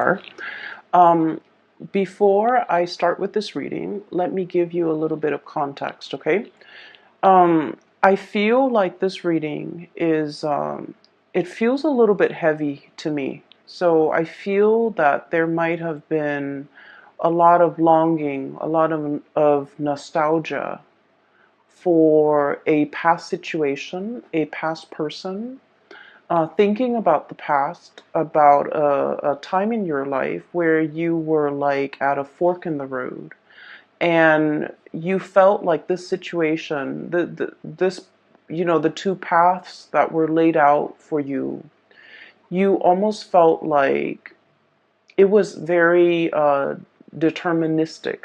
are. Um, Before I start with this reading, let me give you a little bit of context, okay? I feel like this reading is, it feels a little bit heavy to me. So I feel that there might have been a lot of longing, a lot of nostalgia for a past situation, a past person, thinking about the past, about a time in your life where you were like at a fork in the road, and you felt like this situation, this, the two paths that were laid out for you, you almost felt like it was very deterministic,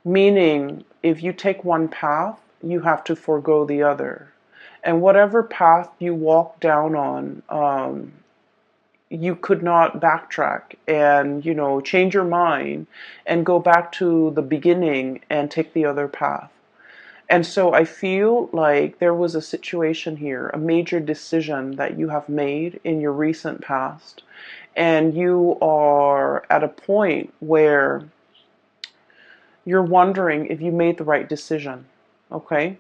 meaning if you take one path, you have to forego the other. And whatever path you walk down on, you could not backtrack and, change your mind and go back to the beginning and take the other path. And so I feel like there was a situation here, a major decision that you have made in your recent past, and you are at a point where you're wondering if you made the right decision. Okay?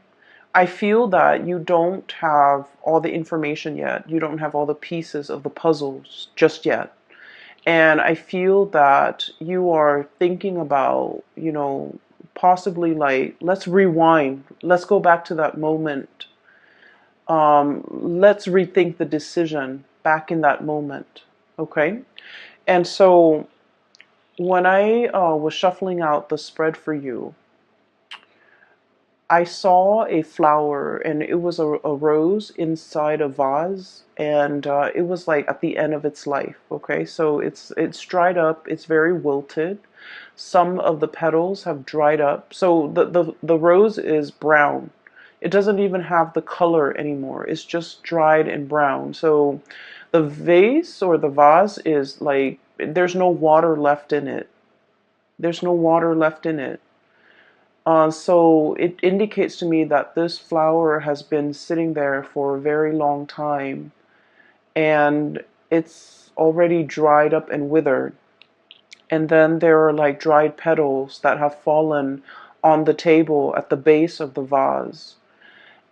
I feel that you don't have all the information yet. You don't have all the pieces of the puzzles just yet. And I feel that you are thinking about, possibly like, let's rewind. Let's go back to that moment. Let's rethink the decision back in that moment. Okay? And so when I was shuffling out the spread for you, I saw a flower, and it was a rose inside a vase, and it was like at the end of its life. Okay, so it's dried up. It's very wilted. Some of the petals have dried up. So the rose is brown. It doesn't even have the color anymore. It's just dried and brown. So the vase or the vase is like, there's no water left in it. There's no water left in it. So it indicates to me that this flower has been sitting there for a very long time, and it's already dried up and withered. And then there are like dried petals that have fallen on the table at the base of the vase.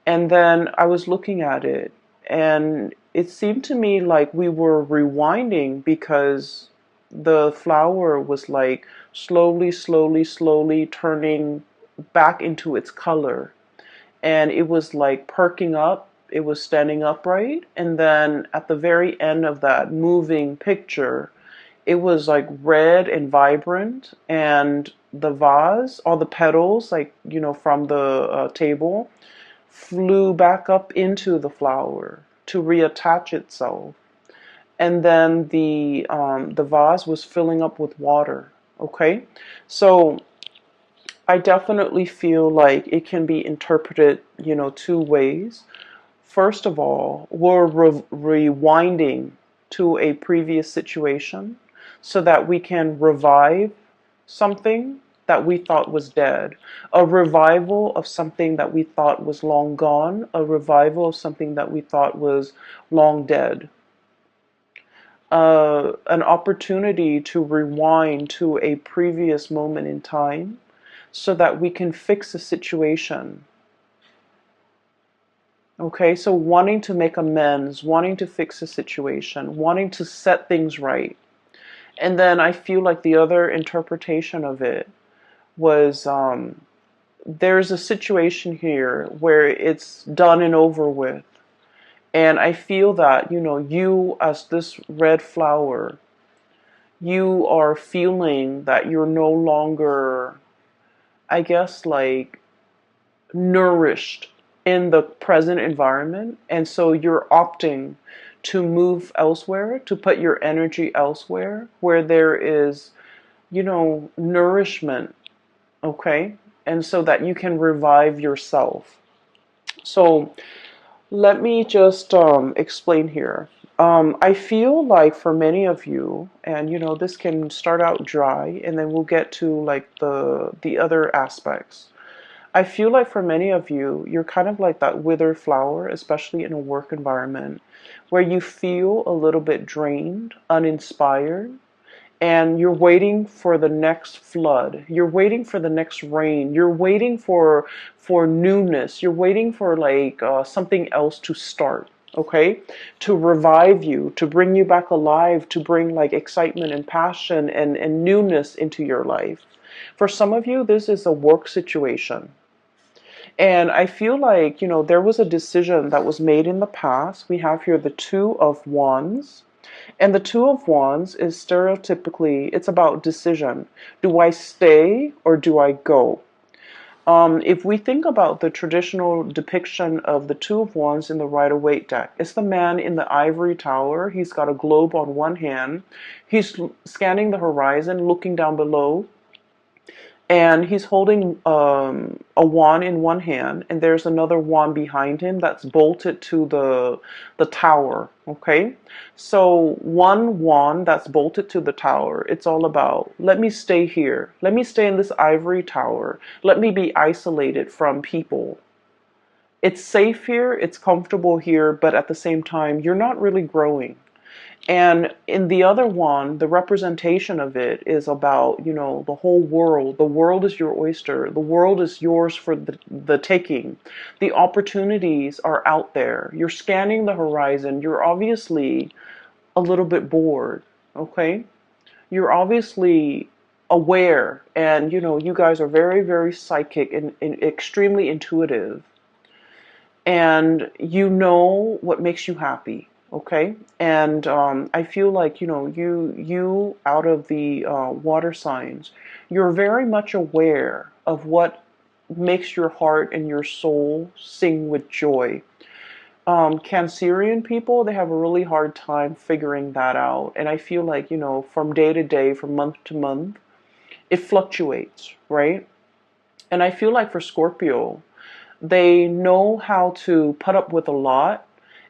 And then I was looking at it, and it seemed to me like we were rewinding, because the flower was like slowly, slowly, slowly turning back into its color. And it was like perking up, it was standing upright. And then at the very end of that moving picture, it was like red and vibrant. And the vase, all the petals, like, from the table, flew back up into the flower to reattach itself. And then the vase was filling up with water. Okay, so I definitely feel like it can be interpreted, two ways. First of all, we're rewinding to a previous situation so that we can revive something that we thought was dead, a revival of something that we thought was long gone, a revival of something that we thought was long dead. An opportunity to rewind to a previous moment in time so that we can fix a situation. Okay, so wanting to make amends, wanting to fix a situation, wanting to set things right. And then I feel like the other interpretation of it was, there's a situation here where it's done and over with. And I feel that, you as this red flower, you are feeling that you're no longer, I guess, like nourished in the present environment. And so you're opting to move elsewhere, to put your energy elsewhere where there is, nourishment. Okay. And so that you can revive yourself. So let me just explain here. I feel like for many of you, and this can start out dry, and then we'll get to like the other aspects. I feel like for many of you, you're kind of like that withered flower, especially in a work environment, where you feel a little bit drained, uninspired, and you're waiting for the next flood. You're waiting for the next rain. You're waiting for newness. You're waiting for like something else to start. Okay, to revive you, to bring you back alive, to bring like excitement and passion and newness into your life. For some of you, this is a work situation. And I feel like, there was a decision that was made in the past. We have here the Two of Wands. And the Two of Wands is stereotypically, it's about decision. Do I stay or do I go? If we think about the traditional depiction of the Two of Wands in the Rider-Waite deck, it's the man in the ivory tower. He's got a globe on one hand. He's scanning the horizon, looking down below. And he's holding a wand in one hand, and there's another wand behind him that's bolted to the tower. Okay, so one wand that's bolted to the tower. It's all about, let me stay here. Let me stay in this ivory tower. Let me be isolated from people. It's safe here. It's comfortable here, but at the same time, you're not really growing. And in the other one, the representation of it is about, the whole world. The world is your oyster. The world is yours for the taking. The opportunities are out there. You're scanning the horizon. You're obviously a little bit bored, okay? You're obviously aware, and, you guys are very, very psychic and extremely intuitive. And you know what makes you happy. Okay, and I feel like you out of the water signs, you're very much aware of what makes your heart and your soul sing with joy. Cancerian people, they have a really hard time figuring that out, and I feel like from day to day, from month to month, it fluctuates, right? And I feel like for Scorpio, they know how to put up with a lot.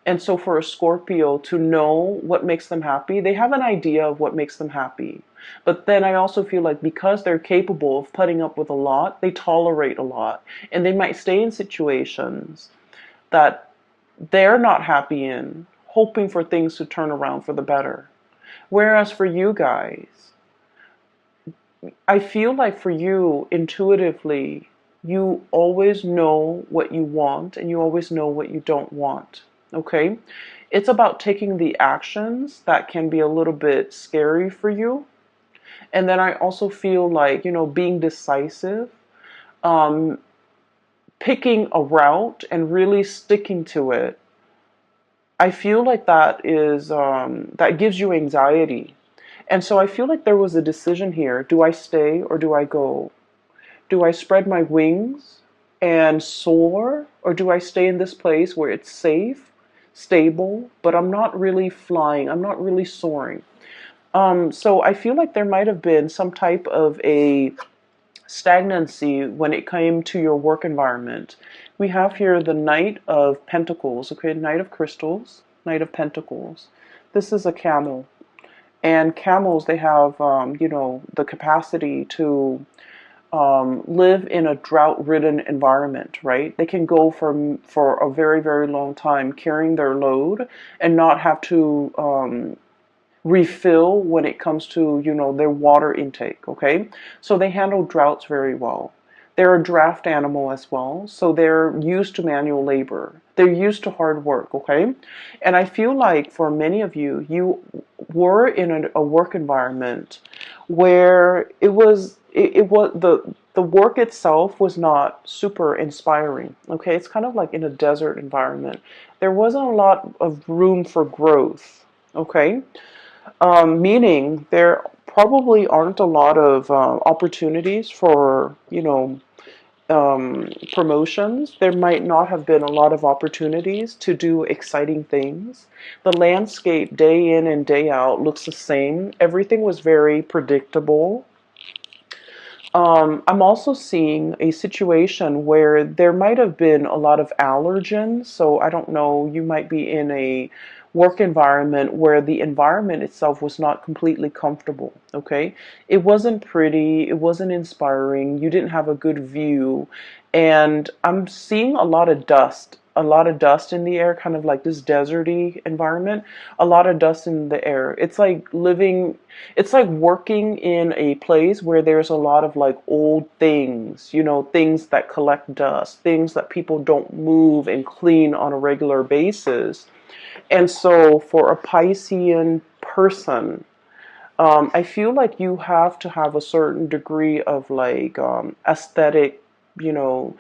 And so for a Scorpio to know what makes them happy, they have an idea of what makes them happy. But then I also feel like because they're capable of putting up with a lot, they tolerate a lot. And they might stay in situations that they're not happy in, hoping for things to turn around for the better. Whereas for you guys, I feel like for you, intuitively, you always know what you want and you always know what you don't want. Okay? It's about taking the actions that can be a little bit scary for you. And then I also feel like, being decisive, um, picking a route and really sticking to it. I feel like that gives you anxiety. And so I feel like there was a decision here. Do I stay or do I go? Do I spread my wings and soar? Or do I stay in this place where it's safe, stable, but I'm not really flying, I'm not really soaring? So I feel like there might have been some type of a stagnancy when it came to your work environment. We have here the Knight of Pentacles, okay, Knight of Crystals, Knight of Pentacles. This is a camel. And camels, they have, the capacity to live in a drought-ridden environment, right? They can go for a very, very long time carrying their load and not have to refill when it comes to, their water intake, okay? So they handle droughts very well. They're a draft animal as well, so they're used to manual labor. They're used to hard work, okay? And I feel like for many of you, you were in a work environment where it was the work itself was not super inspiring, okay? It's kind of like in a desert environment. There wasn't a lot of room for growth, okay? Meaning there probably aren't a lot of opportunities for, promotions. There might not have been a lot of opportunities to do exciting things. The landscape day in and day out looks the same. Everything was very predictable. I'm also seeing a situation where there might have been a lot of allergens. So I don't know, you might be in a work environment where the environment itself was not completely comfortable, okay? It wasn't pretty, it wasn't inspiring, you didn't have a good view, and I'm seeing a lot of dust a lot of dust in the air, kind of like this deserty environment, a lot of dust in the air. It's like it's like working in a place where there's a lot of like old things, things that collect dust, things that people don't move and clean on a regular basis. And so for a Piscean person, I feel like you have to have a certain degree of like aesthetic, you know,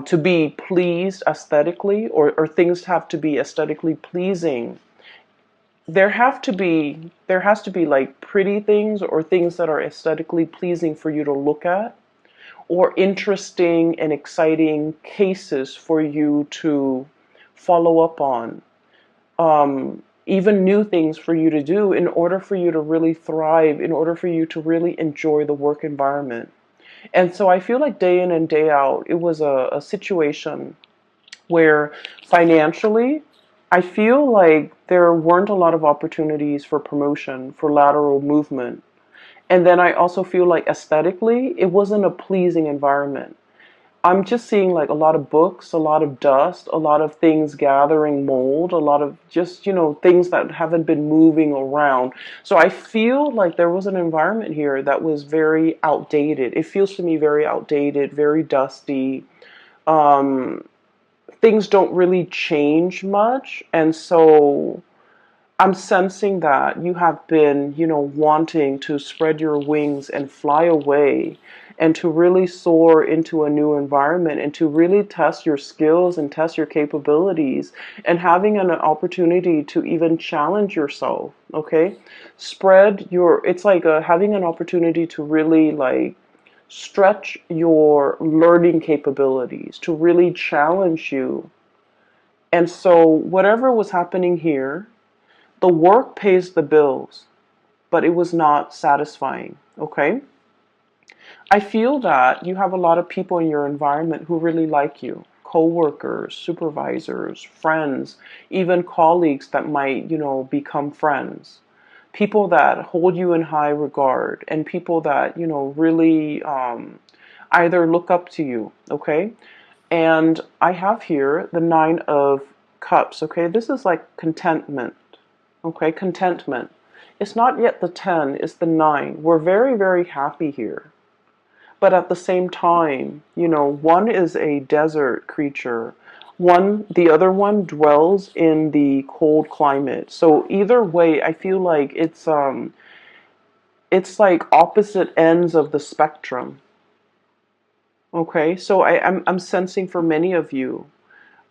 to be pleased aesthetically, or things have to be aesthetically pleasing. There has to be like pretty things or things that are aesthetically pleasing for you to look at, or interesting and exciting cases for you to follow up on, even new things for you to do in order for you to really thrive, in order for you to really enjoy the work environment. And so I feel like day in and day out, it was a situation where financially, I feel like there weren't a lot of opportunities for promotion, for lateral movement. And then I also feel like aesthetically, it wasn't a pleasing environment. I'm just seeing like a lot of books, a lot of dust, a lot of things gathering mold, a lot of just, things that haven't been moving around. So I feel like there was an environment here that was very outdated. It feels to me very outdated, very dusty. Um, Things don't really change much. And so I'm sensing that you have been, wanting to spread your wings and fly away and to really soar into a new environment and to really test your skills and test your capabilities and having an opportunity to even challenge yourself, okay? It's like having an opportunity to really like stretch your learning capabilities, to really challenge you. And so whatever was happening here, the work pays the bills, but it was not satisfying, okay? I feel that you have a lot of people in your environment who really like you. Co-workers, supervisors, friends, even colleagues that might, become friends. People that hold you in high regard and people that, really either look up to you, okay? And I have here the Nine of Cups, okay? This is like contentment. Okay, contentment. It's not yet the 10, it's the 9. We're very, very happy here. But at the same time, one is a desert creature. The other one dwells in the cold climate. So either way, I feel like it's like opposite ends of the spectrum. Okay, so I'm sensing for many of you,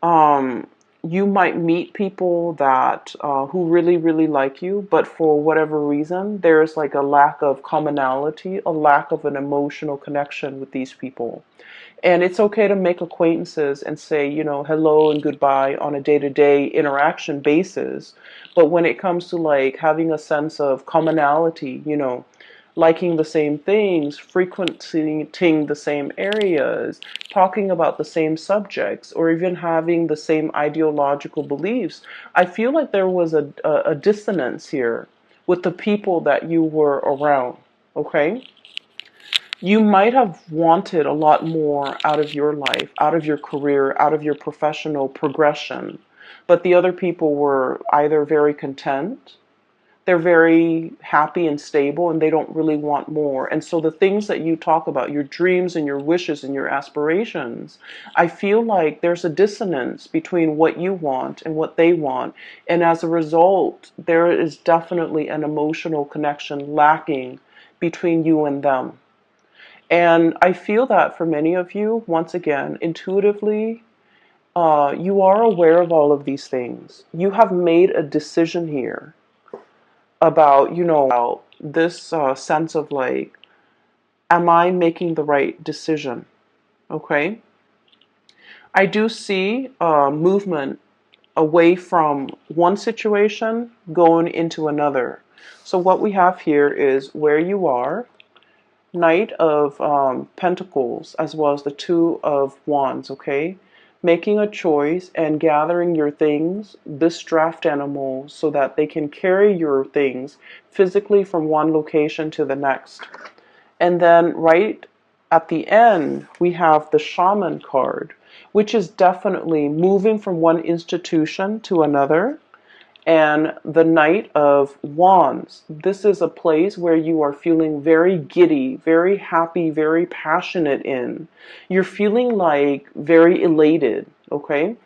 um, you might meet people that who really really like you, but for whatever reason there's like a lack of commonality, a lack of an emotional connection with these people. And it's okay to make acquaintances and say, hello and goodbye on a day-to-day interaction basis. But when it comes to like having a sense of commonality, liking the same things, frequenting the same areas, talking about the same subjects, or even having the same ideological beliefs, I feel like there was a dissonance here with the people that you were around, okay? You might have wanted a lot more out of your life, out of your career, out of your professional progression, but the other people were either very content, they're very happy and stable, and they don't really want more. And so the things that you talk about, your dreams and your wishes and your aspirations, I feel like there's a dissonance between what you want and what they want. And as a result, there is definitely an emotional connection lacking between you and them. And I feel that for many of you, once again, intuitively, you are aware of all of these things. You have made a decision here about, about this sense of like, am I making the right decision? Okay. I do see movement away from one situation going into another. So what we have here is where you are, Knight of Pentacles, as well as the Two of Wands, okay? Making a choice and gathering your things, this draft animal, so that they can carry your things physically from one location to the next. And then right at the end, we have the Shaman card. which is definitely moving from one institution to another. And the Knight of Wands. This is a place where you are feeling very giddy, very happy, very passionate in. You're feeling like very elated, okay?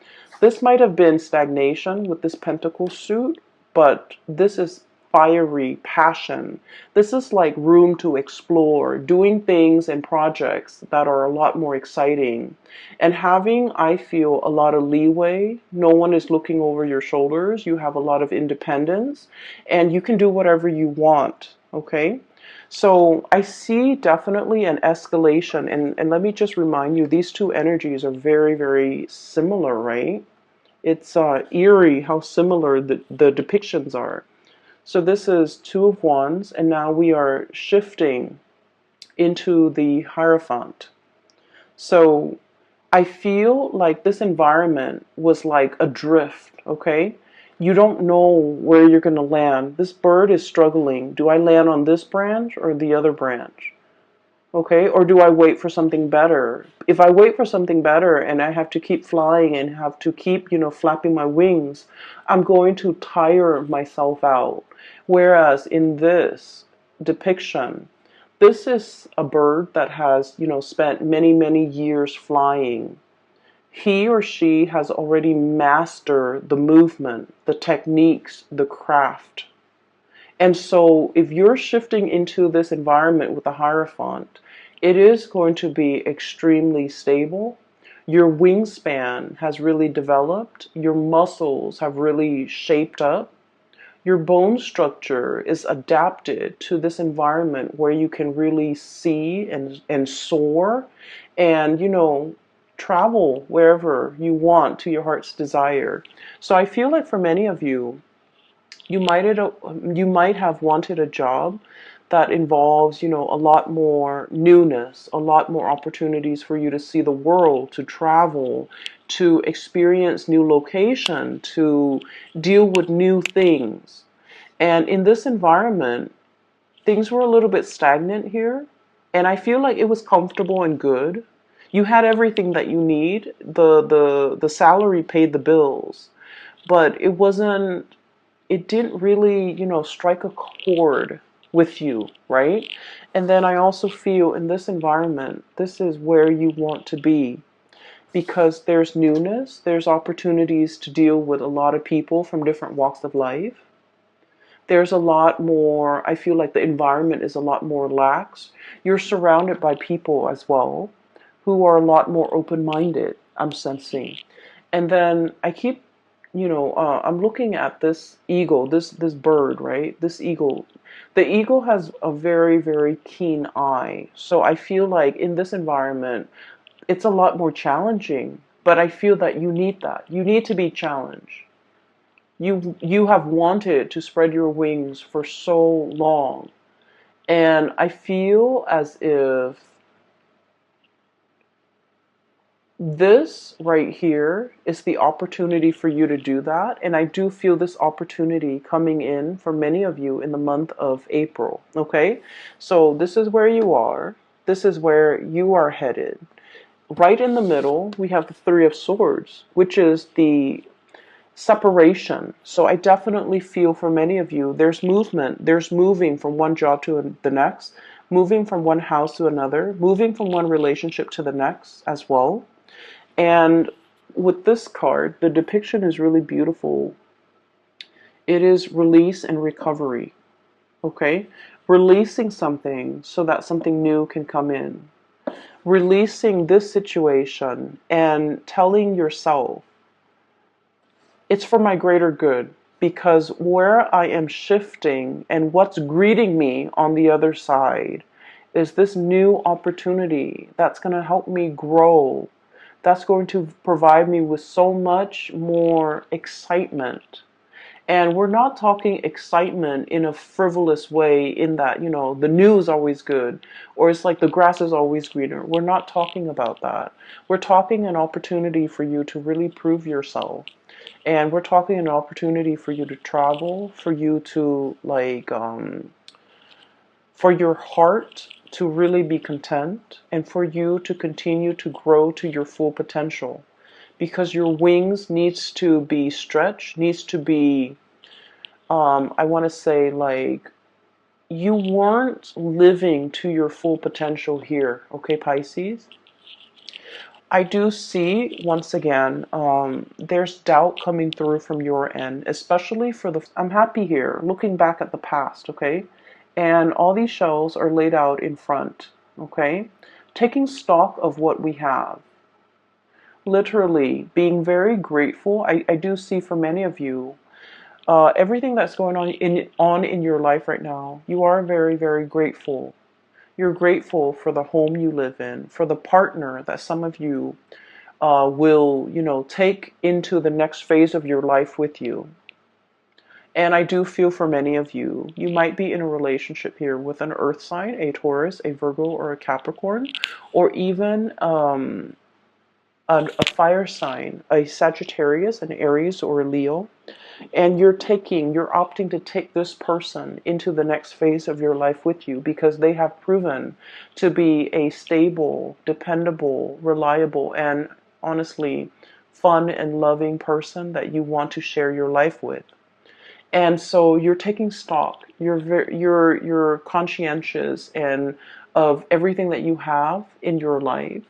This might have been stagnation with this pentacle suit, but this is fiery passion. This is like room to explore, doing things and projects that are a lot more exciting. And having, I feel, a lot of leeway. No one is looking over your shoulders. You have a lot of independence and you can do whatever you want, okay? So I see definitely an escalation. And let me just remind you, these two energies are very, very similar, right? It's eerie how similar the depictions are. So this is Two of Wands, and now we are shifting into the Hierophant. So I feel like this environment was like adrift, okay? You don't know where you're going to land. This bird is struggling. Do I land on this branch or the other branch? Okay, or do I wait for something better? If I wait for something better and I have to keep flying and have to keep, flapping my wings, I'm going to tire myself out. Whereas in this depiction, this is a bird that has, spent many, many years flying. He or she has already mastered the movement, the techniques, the craft. And so if you're shifting into this environment with the Hierophant, it is going to be extremely stable. Your wingspan has really developed. Your muscles have really shaped up. Your bone structure is adapted to this environment where you can really see and soar and, travel wherever you want to your heart's desire. So I feel like for many of you, you might have wanted a job that involves, a lot more newness, a lot more opportunities for you to see the world, to travel, to experience new location, to deal with new things. And in this environment, things were a little bit stagnant here, and I feel like it was comfortable and good. You had everything that you need. The salary paid the bills, but it didn't really, strike a chord with you, right? And then I also feel in this environment, this is where you want to be because there's newness, there's opportunities to deal with a lot of people from different walks of life. There's a lot more, I feel like the environment is a lot more lax. You're surrounded by people as well who are a lot more open-minded, I'm sensing. And then I keep I'm looking at this eagle, this bird, right? This eagle. The eagle has a very, very keen eye. So I feel like in this environment, it's a lot more challenging. But I feel that you need that. You need to be challenged. You have wanted to spread your wings for so long. And I feel as if this right here is the opportunity for you to do that. And I do feel this opportunity coming in for many of you in the month of April. Okay. So this is where you are. This is where you are headed. Right in the middle, we have the Three of Swords, which is the separation. So I definitely feel for many of you, there's movement. There's moving from one job to the next, moving from one house to another, moving from one relationship to the next as well. And with this card, the depiction is really beautiful. It is release and recovery, okay? Releasing something so that something new can come in. Releasing this situation and telling yourself, it's for my greater good, because where I am shifting and what's greeting me on the other side is this new opportunity that's going to help me grow, that's going to provide me with so much more excitement. And we're not talking excitement in a frivolous way in that, the news is always good or it's like the grass is always greener. We're not talking about that. We're talking an opportunity for you to really prove yourself. And we're talking an opportunity for you to travel, for you to for your heart to really be content and for you to continue to grow to your full potential. because your wings needs to be stretched, needs to be, I want to say, like, you weren't living to your full potential here, okay, Pisces? I do see, once again, there's doubt coming through from your end, especially for the, I'm happy here, looking back at the past, okay? And all these shells are laid out in front, okay? Taking stock of what we have. Literally, being very grateful. I do see for many of you, everything that's going on in your life right now, you are very, very grateful. You're grateful for the home you live in, for the partner that some of you will, take into the next phase of your life with you. And I do feel for many of you, you might be in a relationship here with an earth sign, a Taurus, a Virgo, or a Capricorn, or even a fire sign, a Sagittarius, an Aries, or a Leo. And you're opting to take this person into the next phase of your life with you because they have proven to be a stable, dependable, reliable, and honestly fun and loving person that you want to share your life with. And so you're taking stock. You're conscientious and of everything that you have in your life,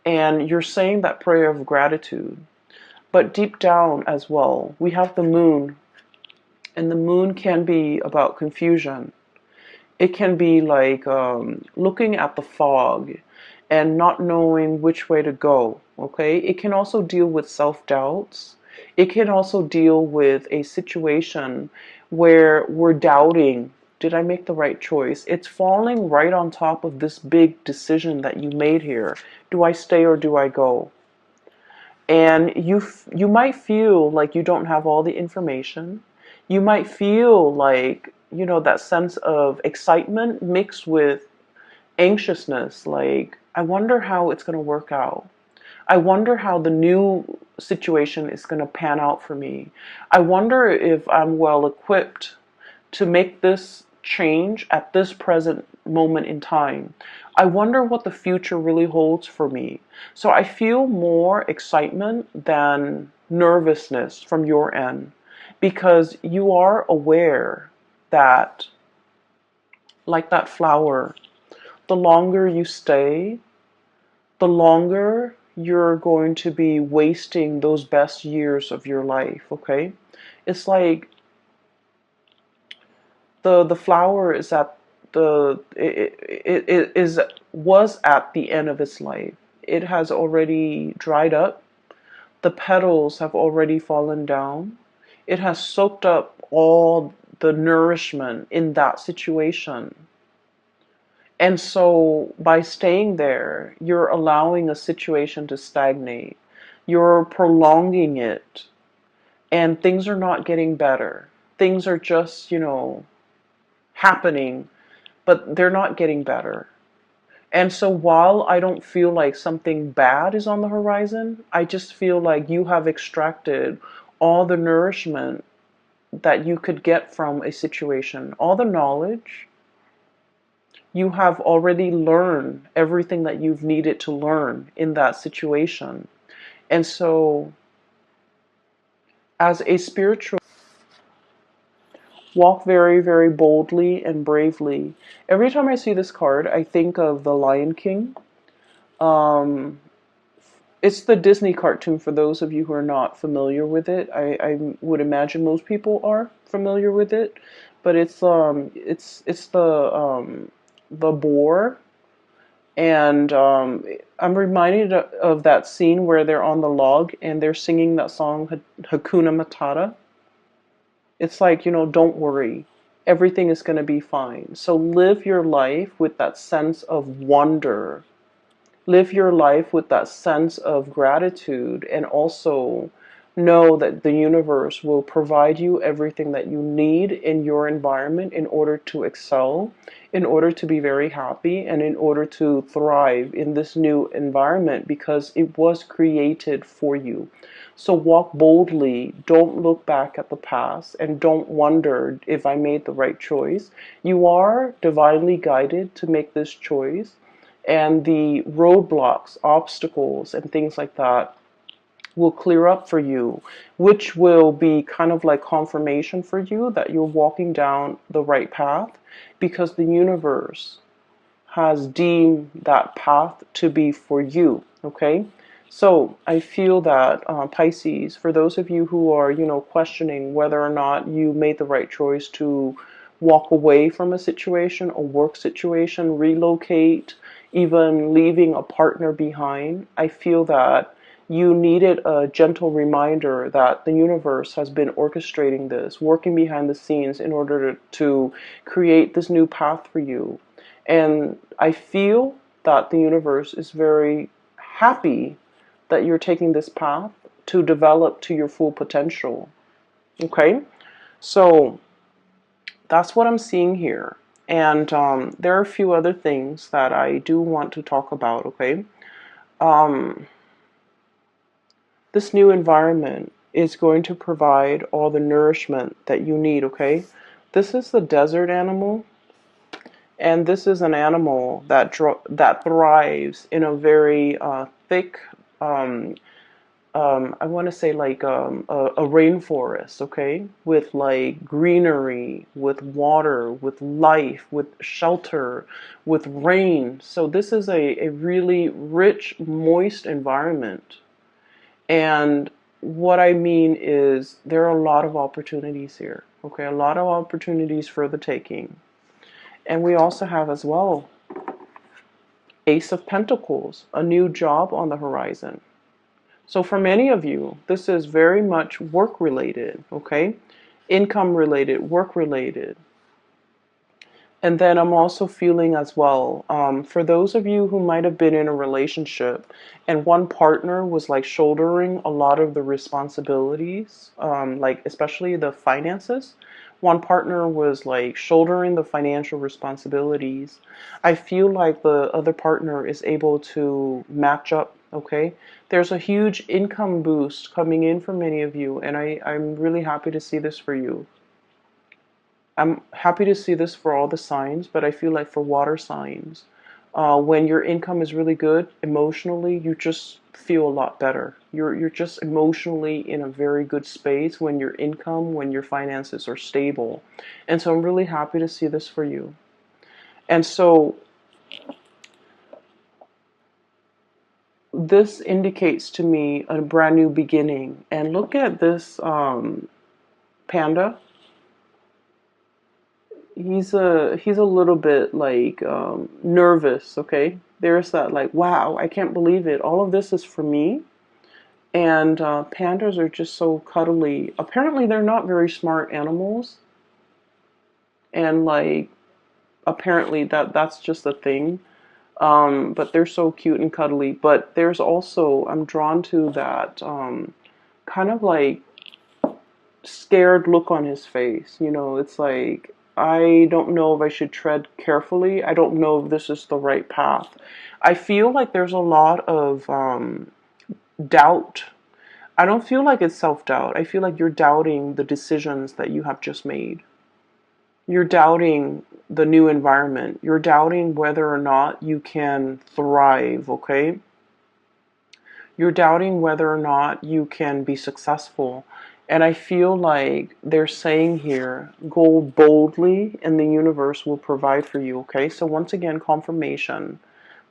and you're saying that prayer of gratitude. But deep down as well, we have the moon, and the moon can be about confusion. It can be like looking at the fog and not knowing which way to go, okay? It can also deal with self-doubts. It can also deal with a situation where we're doubting, did I make the right choice? It's falling right on top of this big decision that you made here. Do I stay or do I go? And you might feel like you don't have all the information. You might feel like, that sense of excitement mixed with anxiousness, like, I wonder how it's going to work out. I wonder how the new situation is going to pan out for me. I wonder if I'm well equipped to make this change at this present moment in time. I wonder what the future really holds for me. So I feel more excitement than nervousness from your end because you are aware that, like that flower, the longer you stay, the longer you're going to be wasting those best years of your life, okay? It's like the flower is at it is was at the end of its life. It has already dried up. The petals have already fallen down. It has soaked up all the nourishment in that situation. And so by staying there, you're allowing a situation to stagnate. You're prolonging it, and things are not getting better. Things are just, happening, but they're not getting better. And so while I don't feel like something bad is on the horizon, I just feel like you have extracted all the nourishment that you could get from a situation, all the knowledge. You have already learned everything that you've needed to learn in that situation. And so, as a spiritual, walk very, very boldly and bravely. Every time I see this card, I think of the Lion King. Um, it's the Disney cartoon for those of you who are not familiar with it. I would imagine most people are familiar with it, but it's the boar, and I'm reminded of that scene where they're on the log and they're singing that song Hakuna Matata. It's like, don't worry. Everything is going to be fine. So live your life with that sense of wonder. Live your life with that sense of gratitude, and also know that the universe will provide you everything that you need in your environment in order to excel, in order to be very happy, and in order to thrive in this new environment because it was created for you. So walk boldly, don't look back at the past, and don't wonder if I made the right choice. You are divinely guided to make this choice, and the roadblocks, obstacles, and things like that will clear up for you, which will be kind of like confirmation for you that you're walking down the right path, because the universe has deemed that path to be for you. Okay, so I feel that Pisces, for those of you who are, questioning whether or not you made the right choice to walk away from a situation, a work situation, relocate, even leaving a partner behind, I feel that you needed a gentle reminder that the universe has been orchestrating this, working behind the scenes in order to create this new path for you. And I feel that the universe is very happy that you're taking this path to develop to your full potential. Okay? So that's what I'm seeing here. And there are a few other things that I do want to talk about. Okay? Um, this new environment is going to provide all the nourishment that you need. Okay? This is the desert animal. And this is an animal that thrives in a very thick, um, I want to say like a rainforest, okay, with like greenery, with water, with life, with shelter, with rain. So this is a really rich, moist environment. And what I mean is there are a lot of opportunities here, okay, a lot of opportunities for the taking. And we also have as well Ace of Pentacles, a new job on the horizon. So for many of you, this is very much work related, okay? Income related, work related. And then I'm also feeling as well, for those of you who might have been in a relationship and one partner was like shouldering a lot of the responsibilities, like especially the finances, one partner was like shouldering the financial responsibilities. I feel like the other partner is able to match up, okay? There's a huge income boost coming in for many of you, and I'm really happy to see this for you. I'm happy to see this for all the signs, but I feel like for water signs, when your income is really good emotionally, you just feel a lot better. You're just emotionally in a very good space when your income, when your finances are stable. And so I'm really happy to see this for you. And so this indicates to me a brand new beginning. And look at this panda. He's a little bit like nervous. Okay, there's that like, wow, I can't believe it, all of this is for me. And pandas are just so cuddly. Apparently they're not very smart animals, and like apparently that's just a thing. But they're so cute and cuddly. But there's also, I'm drawn to that kind of like scared look on his face. It's like, I don't know if I should tread carefully. I don't know if this is the right path. I feel like there's a lot of doubt. I don't feel like it's self-doubt. I feel like you're doubting the decisions that you have just made. You're doubting the new environment. You're doubting whether or not you can thrive, okay? You're doubting whether or not you can be successful. And I feel like they're saying here, go boldly and the universe will provide for you, okay? So once again, confirmation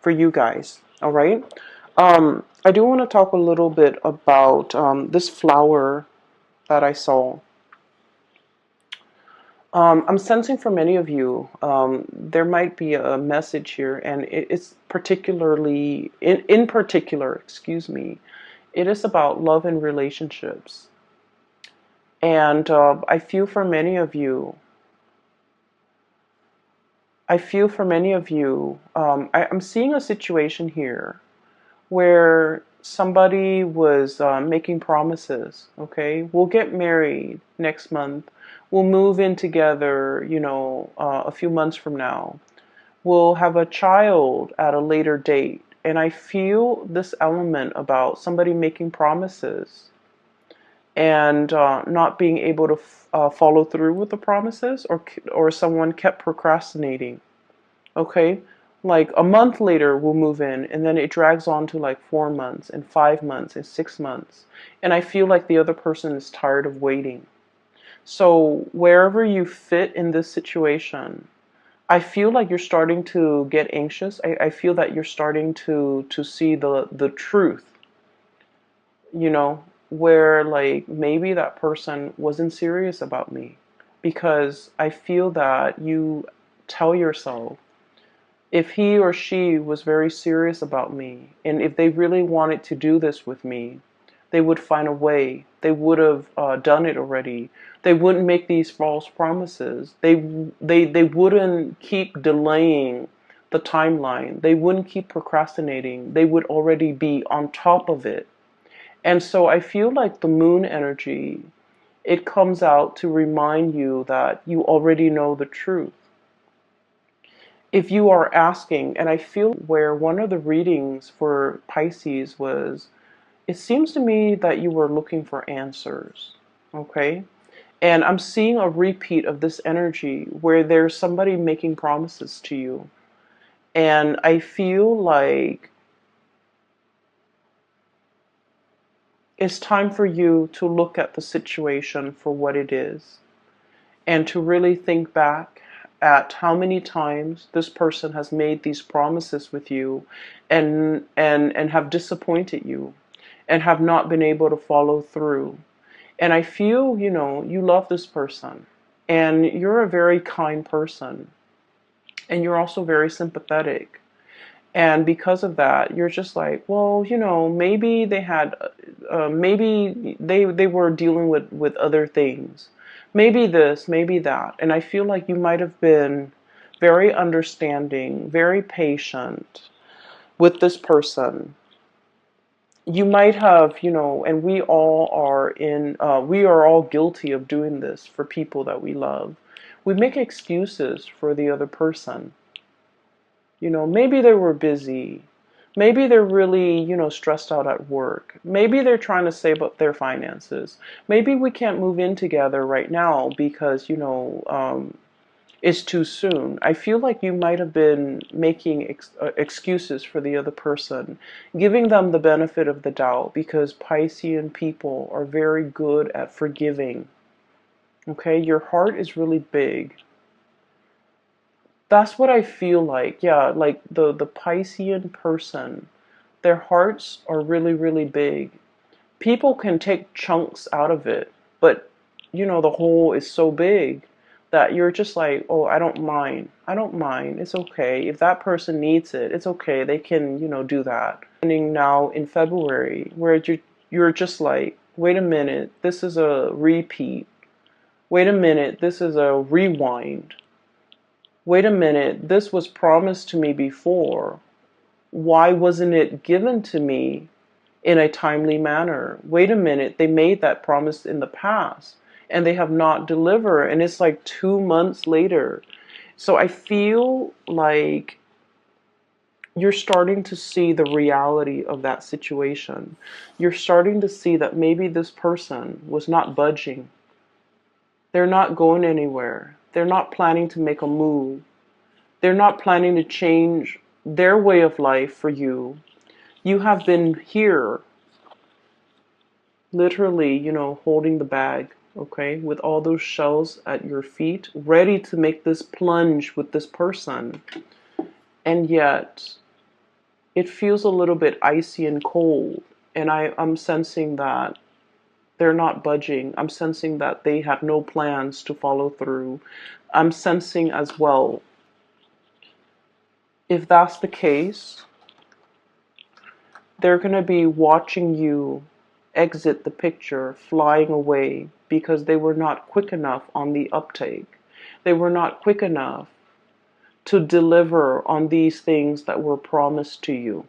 for you guys, all right? I do want to talk a little bit about this flower that I saw. I'm sensing for many of you, there might be a message here, and it's particularly, in particular, excuse me, it is about love and relationships. And I feel for many of you, I'm seeing a situation here where somebody was making promises, okay? We'll get married next month. We'll move in together, a few months from now. We'll have a child at a later date. And I feel this element about somebody making promises and not being able to follow through with the promises, or someone kept procrastinating. Okay, Like a month later, we'll move in, and then it drags on to like 4 months and 5 months and 6 months. And I feel like the other person is tired of waiting. So wherever you fit in this situation, I feel like you're starting to get anxious. I feel that you're starting to see the truth, you know, where like maybe that person wasn't serious about me. Because I feel that you tell yourself, if he or she was very serious about me, and if they really wanted to do this with me, they would find a way. They would have done it already. They wouldn't make these false promises. They wouldn't keep delaying the timeline. They wouldn't keep procrastinating. They would already be on top of it. And so I feel like the moon energy, it comes out to remind you that you already know the truth. If you are asking, and I feel where one of the readings for Pisces was, it seems to me that you were looking for answers, okay? And I'm seeing a repeat of this energy where there's somebody making promises to you. And I feel like it's time for you to look at the situation for what it is and to really think back at how many times this person has made these promises with you and have disappointed you and have not been able to follow through. And I feel, you love this person and you're a very kind person and you're also very sympathetic. And because of that, you're just like, well, maybe they had, maybe they were dealing with other things. Maybe this, maybe that. And I feel like you might have been very understanding, very patient with this person. You might have, and we are all guilty of doing this for people that we love. We make excuses for the other person. Maybe they were busy. Maybe they're really, stressed out at work. Maybe they're trying to save up their finances. Maybe we can't move in together right now because, it's too soon. I feel like you might have been making excuses for the other person, giving them the benefit of the doubt because Piscean people are very good at forgiving. Okay, your heart is really big. That's what I feel like. Yeah, like the Piscean person, their hearts are really, really big. People can take chunks out of it, but the whole is so big that you're just like, oh, I don't mind. I don't mind. It's okay. If that person needs it, it's okay. They can, do that. Ending now in February, where you're just like, wait a minute, this is a repeat. Wait a minute, this is a rewind. Wait a minute, this was promised to me before. Why wasn't it given to me in a timely manner? Wait a minute, they made that promise in the past and they have not delivered, and it's like 2 months later. So I feel like you're starting to see the reality of that situation. You're starting to see that maybe this person was not budging. They're not going anywhere. They're not planning to make a move. They're not planning to change their way of life for you. You have been here, literally, holding the bag, okay, with all those shells at your feet, ready to make this plunge with this person. And yet, it feels a little bit icy and cold. And I'm sensing that they're not budging. I'm sensing that they have no plans to follow through. I'm sensing as well, if that's the case, they're going to be watching you exit the picture, flying away, because they were not quick enough on the uptake. They were not quick enough to deliver on these things that were promised to you.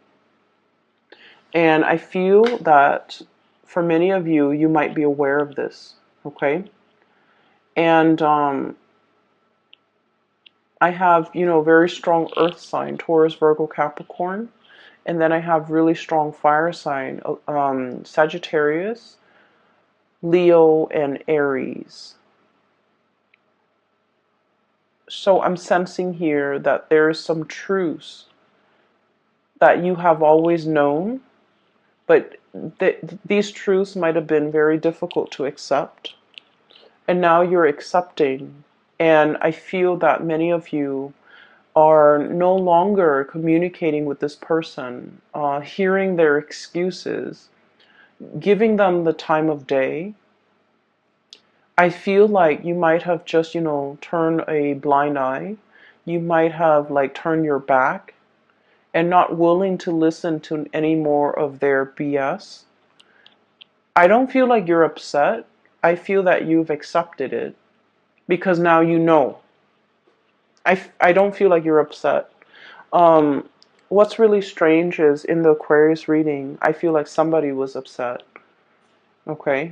And I feel that for many of you, you might be aware of this, okay? And I have, very strong earth sign, Taurus, Virgo, Capricorn. And then I have really strong fire sign, Sagittarius, Leo, and Aries. So I'm sensing here that there is some truths that you have always known, but these truths might have been very difficult to accept. And now you're accepting. And I feel that many of you are no longer communicating with this person, hearing their excuses, giving them the time of day. I feel like you might have just, turned a blind eye. You might have like turned your back and not willing to listen to any more of their BS. I don't feel like you're upset. I feel that you've accepted it because now you know. I don't feel like you're upset. Um, what's really strange is in the Aquarius reading, I feel like somebody was upset. Okay?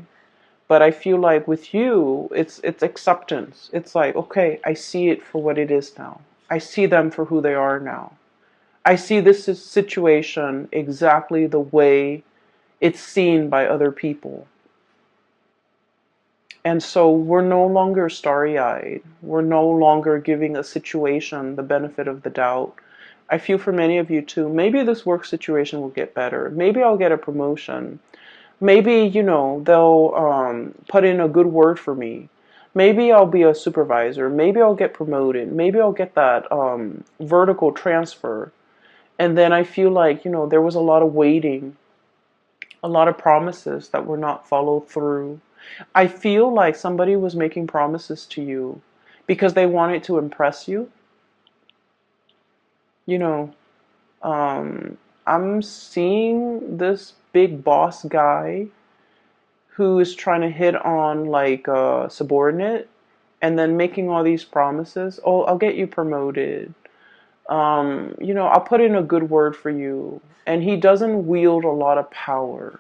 But I feel like with you, it's acceptance. It's like, okay, I see it for what it is now. I see them for who they are now. I see this situation exactly the way it's seen by other people. And so we're no longer starry-eyed. We're no longer giving a situation the benefit of the doubt. I feel for many of you too, maybe this work situation will get better. Maybe I'll get a promotion. Maybe, they'll put in a good word for me. Maybe I'll be a supervisor. Maybe I'll get promoted. Maybe I'll get that vertical transfer. And then I feel like, there was a lot of waiting, a lot of promises that were not followed through. I feel like somebody was making promises to you because they wanted to impress you. You know, I'm seeing this big boss guy who is trying to hit on like a subordinate and then making all these promises. Oh, I'll get you promoted. I'll put in a good word for you. And he doesn't wield a lot of power.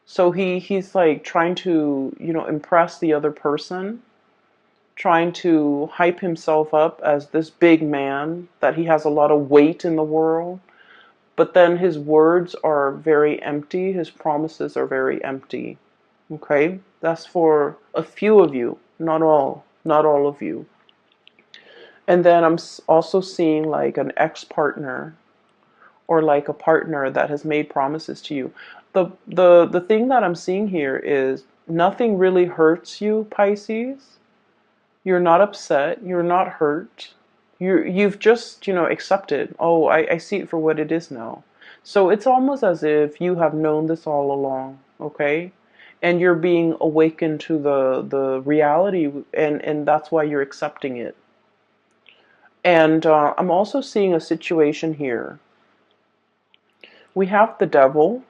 So he's like trying to, impress the other person, trying to hype himself up as this big man, that he has a lot of weight in the world. But then his words are very empty, his promises are very empty. Okay? That's for a few of you, not all of you. And then I'm also seeing like an ex-partner or like a partner that has made promises to you. The thing that I'm seeing here is nothing really hurts you, Pisces. You're not upset, you're not hurt. You've just, accepted. Oh, I see it for what it is now. So it's almost as if you have known this all along, okay? And you're being awakened to the reality, and that's why you're accepting it. And I'm also seeing a situation here. We have the devil.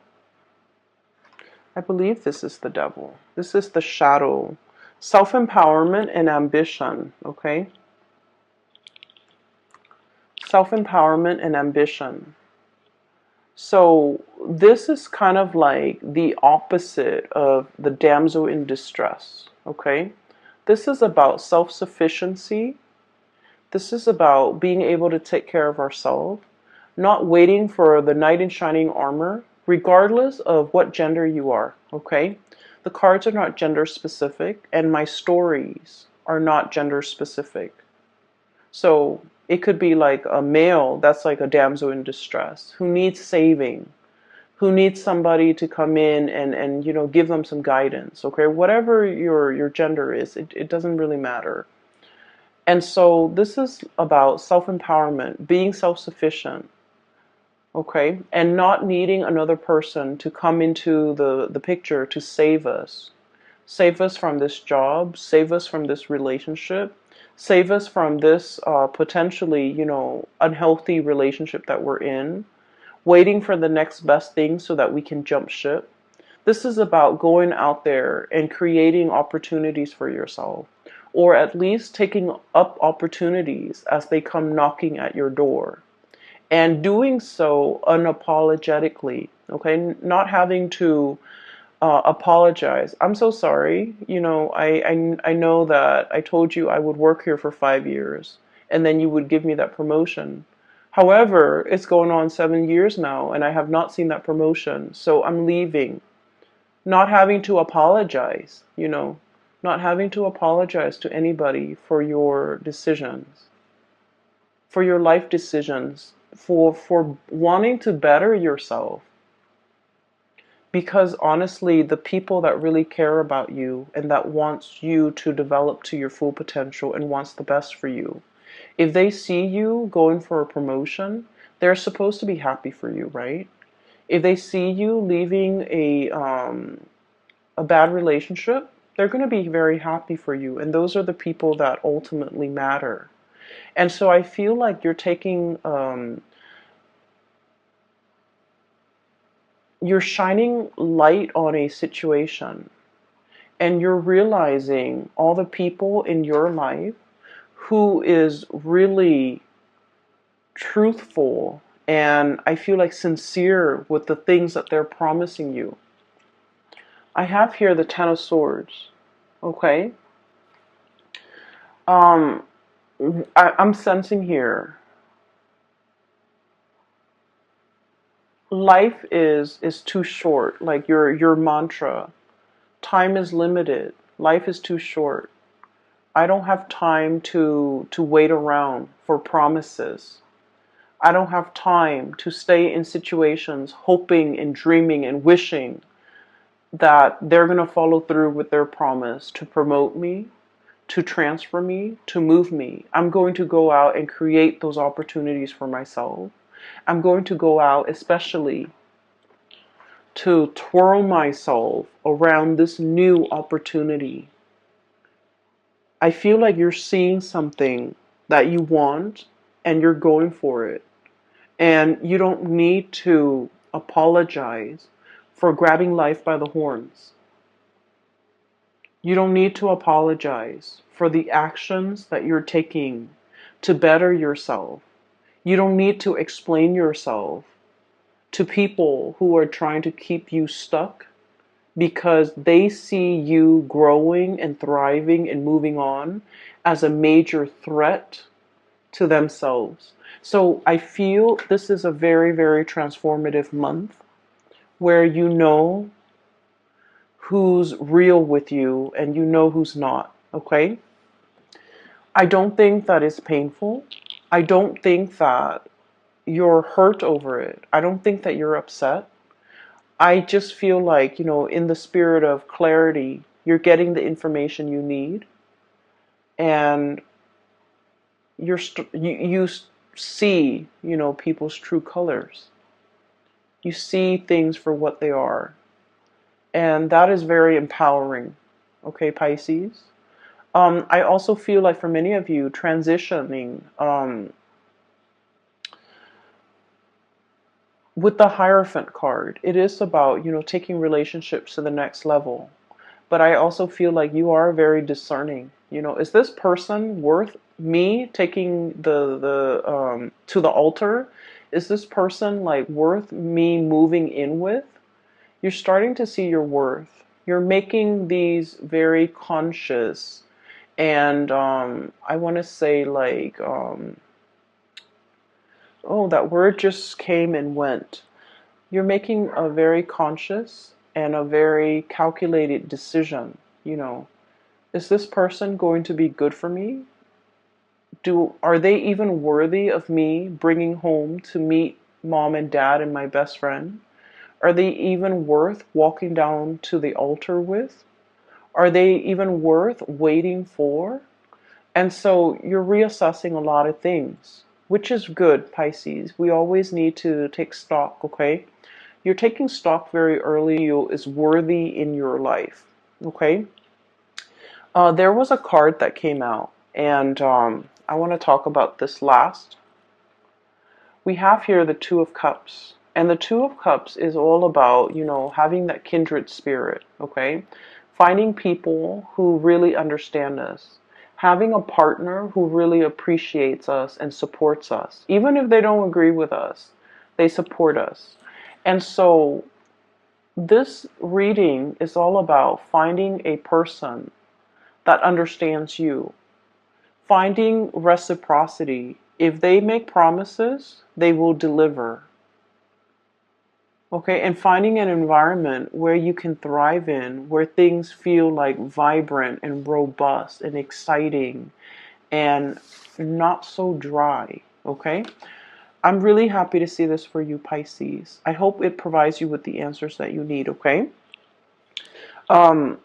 I believe this is the devil. This is the shadow. Self-empowerment and ambition, okay? Self-empowerment and ambition. So this is kind of like the opposite of the damsel in distress, okay? This is about self-sufficiency. This is about being able to take care of ourselves, not waiting for the knight in shining armor, regardless of what gender you are, okay? The cards are not gender specific, and my stories are not gender specific. So it could be like a male that's like a damsel in distress who needs saving, who needs somebody to come in and give them some guidance, okay? Whatever your gender is, it doesn't really matter. And so this is about self-empowerment, being self-sufficient, okay? And not needing another person to come into the picture to save us. Save us from this job, save us from this relationship, save us from this potentially, unhealthy relationship that we're in, waiting for the next best thing so that we can jump ship. This is about going out there and creating opportunities for yourself, or at least taking up opportunities as they come knocking at your door. And doing so unapologetically, okay? Not having to apologize. I'm so sorry. I know that I told you I would work here for 5 years and then you would give me that promotion. However, it's going on 7 years now and I have not seen that promotion. So I'm leaving. Not having to apologize, not having to apologize to anybody for your decisions, for your life decisions, for wanting to better yourself. Because honestly, the people that really care about you and that wants you to develop to your full potential and wants the best for you, if they see you going for a promotion, they're supposed to be happy for you, right? If they see you leaving a bad relationship, they're going to be very happy for you. And those are the people that ultimately matter. And so I feel like you're shining light on a situation, and you're realizing all the people in your life who is really truthful and I feel like sincere with the things that they're promising you. I have here the Ten of Swords. Okay. Um, I'm sensing here life is too short. Like your mantra, time is limited. Life is too short. I don't have time to wait around for promises. I don't have time to stay in situations hoping and dreaming and wishing that they're going to follow through with their promise to promote me, to transfer me, to move me. I'm going to go out and create those opportunities for myself. I'm going to go out especially to twirl myself around this new opportunity. I feel like you're seeing something that you want and you're going for it. And you don't need to apologize for grabbing life by the horns. You don't need to apologize for the actions that you're taking to better yourself. You don't need to explain yourself to people who are trying to keep you stuck because they see you growing and thriving and moving on as a major threat to themselves. So I feel this is a very, very transformative month where you know who's real with you and you know who's not, okay? I don't think that it's painful. I don't think that you're hurt over it. I don't think that you're upset. I just feel like, in the spirit of clarity, you're getting the information you need and you see, people's true colors. You see things for what they are. And that is very empowering. Okay, Pisces. I also feel like for many of you, transitioning with the Hierophant card, it is about, taking relationships to the next level. But I also feel like you are very discerning. Is this person worth me taking the to the altar? Is this person like worth me moving in with? You're starting to see your worth. You're making these very conscious and I want to say like oh, that word just came and went. You're making a very conscious and a very calculated decision. Is this person going to be good for me? Are they even worthy of me bringing home to meet mom and dad and my best friend? Are they even worth walking down to the altar with? Are they even worth waiting for? And so you're reassessing a lot of things, which is good, Pisces. We always need to take stock, okay? You're taking stock very early. You is worthy in your life, okay? There was a card that came out, and I want to talk about this last. We have here the Two of Cups. And the Two of Cups is all about, having that kindred spirit, okay? Finding people who really understand us. Having a partner who really appreciates us and supports us. Even if they don't agree with us, they support us. And so this reading is all about finding a person that understands you. Finding reciprocity. If they make promises, they will deliver. Okay, and finding an environment where you can thrive in, where things feel like vibrant and robust and exciting and not so dry. Okay, I'm really happy to see this for you, Pisces. I hope it provides you with the answers that you need. Okay. Um,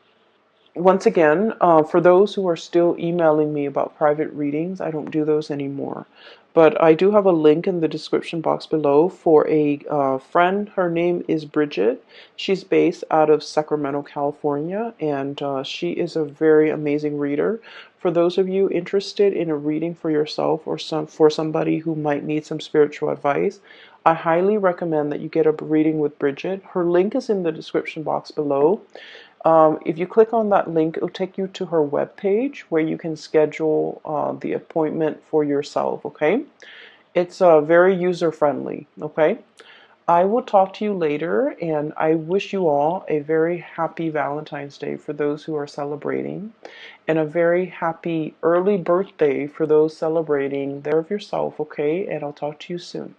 Once again, for those who are still emailing me about private readings, I don't do those anymore. But I do have a link in the description box below for a friend. Her name is Bridget. She's based out of Sacramento, California, and she is a very amazing reader. For those of you interested in a reading for yourself or for somebody who might need some spiritual advice, I highly recommend that you get a reading with Bridget. Her link is in the description box below. If you click on that link, it'll take you to her webpage where you can schedule the appointment for yourself, okay? It's very user-friendly, okay? I will talk to you later, and I wish you all a very happy Valentine's Day for those who are celebrating, and a very happy early birthday for those celebrating. There of yourself, okay? And I'll talk to you soon.